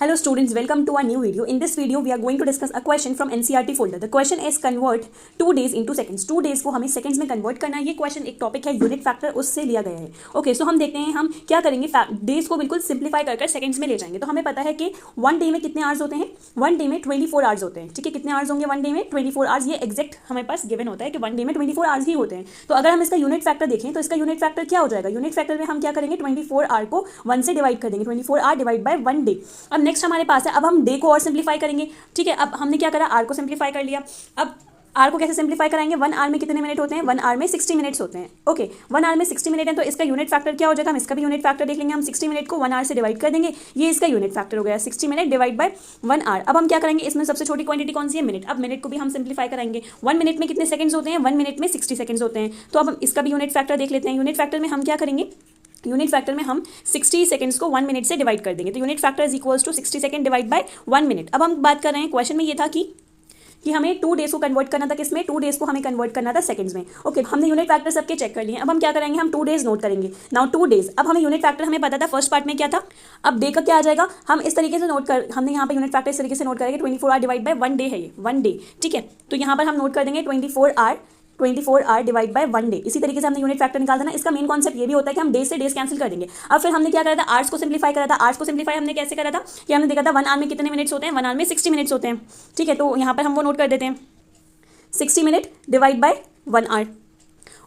Hello students, welcome to our new video. In this video, we are going to discuss a question from NCERT folder. The question is convert 2 days into seconds. 2 days को हमें seconds में convert करना है. ये question एक topic है unit factor, उससे लिया गया है. Okay, so हम देखते हैं हम क्या करेंगे. days को बिल्कुल simplify कर seconds में ले जाएंगे. तो हमें पता है कि 1 day में कितने hours होते हैं. 1 day में 24 hours होते हैं. ठीक है, कितने hours होंगे 1 day में 24 hours. ये exact हमारे पास given होता है कि 1 day में 24 hours ही होते हैं. तो अगर हम इसका unit factor देखें तो इसका unit factor क्या हो जाएगा. unit factor में हम क्या करेंगे, 24 hour को 1 से डिवाइड कर देंगे. 24 hour डिवाइड बाय 1 डे. अब नेक्स्ट हमारे पास है, अब हम डे को और सिंप्लीफाई करेंगे. ठीक है, अब हमने क्या करा, आर को सिंप्लीफाई कर लिया. अब आर को कैसे सिंप्लीफाई कराएंगे. 1 आवर में कितने मिनट होते हैं, 1 आवर में 60 मिनट्स होते हैं. ओके, 1 आवर में 60 मिनट है तो इसका यूनिट फैक्टर क्या हो जाएगा. हम इसका भी यूनिट फैक्टर देख लेंगे. हम 60 मिनट को 1 आवर से डिवाइड कर देंगे. ये इसका यूनिट फैक्टर हो गया 60 मिनट डिवाइड बाय 1 आवर. अब हम क्या करेंगे, इसमें सबसे छोटी क्वांटिटी कौन सी है, मिनट. अब मिनट को भी हम सिंप्लीफाई कराएंगे. 1 मिनट में कितने सेकंड्स होते हैं, 1 मिनट में 60 सेकंड्स होते हैं. तो अब हम इसका भी यूनिट फैक्टर देख लेते हैं. यूनिट फैक्टर में हम क्या करेंगे, यूनिट फैक्टर में हम 60 सेकंड्स को 1 मिनट से डिवाइड कर देंगे. तो unit factor is equals to 60 second divide by 1 minute. अब हम बात कर रहे हैं, क्वेश्चन में ये था कि हमें 2 डेज को कन्वर्ट करना था किसमें, 2 डेज को हमें कन्वर्ट करना था सेकंड्स में. ओके, हमने यूनिट फैक्टर सबके चेक कर लिए. अब हम क्या करेंगे, हम 2 डेज नोट करेंगे. Now 2 days. अब हमें यूनिट फैक्टर हमें पता था फर्स्ट पार्ट में क्या था. अब डे का क्या आ जाएगा, हम इस तरीके से नोट कर, हमने यहाँ पे यूनिट फैक्टर इस तरीके से नोट करेंगे. 24 आवर डिवाइड बाय 1 डे है ये, 1 डे. ठीक है, तो यहाँ पर हम नोट कर देंगे 24 आवर डिवाइड बाय 1 डे. इसी तरीके से हमने यूनिट फैक्टर निकाल देना. इसका मेन कॉन्सेप्ट ये भी होता है कि हम डे से डेज कैंसिल कर देंगे. अब फिर हमने क्या करा था, आवर्स को सिंप्लीफाई करा था. आवर्स को सिंप्लीफाई हमने कैसे करा था कि हमने देखा था 1 आवर में कितने मिनट्स होते हैं, 1 आवर में 60 मिनट्स होते हैं. ठीक है, तो यहाँ पर हम वो नोट कर देते हैं 60 मिनट डिवाइड बाय 1 आवर.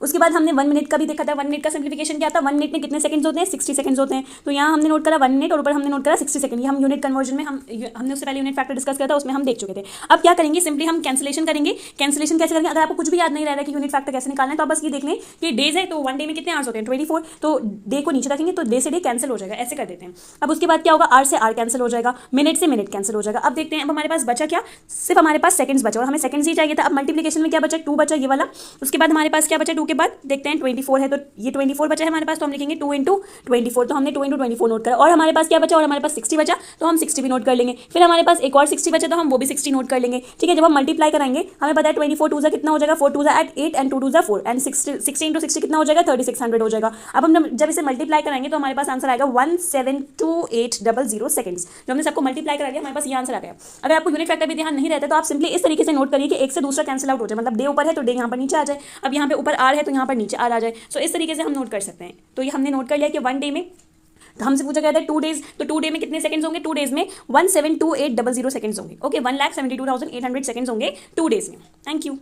उसके बाद हमने 1 मिनट का भी देखा था. 1 मिनट का सिंप्लीफिकेशन क्या था, 1 मिनट में कितने सेकंड्स होते हैं, 60 सेकंड्स होते हैं. तो यहाँ हमने नोट करा 1 मिनट और ऊपर हमने नोट करा 60 सेकंड. ये हम यूनिट कन्वर्जन में हमने उससे पहले यूनिट फैक्टर डिस्कस किया था, उसमें हम देख चुके थे. अब क्या करेंगे, सिंपली हम कैंसिलेशन करेंगे. कैंसिलेशन कैसे करेंगे, अगर आपको कुछ भी याद नहीं रह रहा है कि यूनिट फैक्टर कैसे निकालना है तो आप बस ये देख लें कि डेज है तो 1 डे में कितने आवर्स होते हैं, 24. तो डे को नीचे रखेंगे तो डे से डे कैंसिल हो जाएगा, ऐसे कर देते हैं. अब उसके बाद क्या होगा, आर से आर कैंसिल हो जाएगा, मिनट से मिनट कैंसिल हो जाएगा. अब देखते हैं, अब हमारे पास बचा क्या, सिर्फ हमारे पास सेकंड्स बचा और हमें सेकंड्स ही चाहिए था. अब मल्टीप्लिकेशन में क्या बचा, 2 बचा ये वाला. उसके बाद हमारे पास क्या बचा, 2 के बाद देखते हैं 24 है तो ये 24 बचा है हमारे पास. तो हम लिखेंगे 2 इंटू 24. तो हमने 2 इंटू 24 नोट करा. और हमारे पास क्या बचा, और हमारे पास 60 बचा तो हम 60 भी नोट कर लेंगे. फिर हमारे पास एक और 60 बचा तो हम वो भी 60 नोट कर लेंगे. ठीक है, जब हम मल्टीप्लाई कराएंगे हमें पता है 24 2 कितना हो जाएगा, 4 2 8 एंड 2 2 4 एंड 60 इंटू 60 कितना हो जाएगा, 3600 हो जाएगा. अब हम जब इसे मल्टीप्लाई कराएंगे तो हमारे पास आंसर आएगा 172800 सेकंड्स. जब हमने सबको मल्टीप्लाई करा दिया हमारे पास ये आंसर आ गया. अगर आपको यूनिट फैक्टर भी ध्यान नहीं रहता तो आप सिंपली इस तरीके से नोट करिए कि एक से दूसरा कैंसिल आउट हो जाए. मतलब डे ऊपर है तो डे यहाँ पर नीचे आ जाए. अब यहाँ पे ऊपर आर है तो यहाँ पर नीचे आर आ जाए. सो इस तरीके से हम नोट कर सकते हैं. तो ये हमने नोट कर लिया कि 1 डे में, तो हमसे पूछा गया था 2 डेज, तो 2 डे में कितने सेकंड्स होंगे, 2 डेज में 172800 सेकंड्स होंगे. ओके, 1,72,800 सेकंड्स होंगे 2 डेज में. Thank you.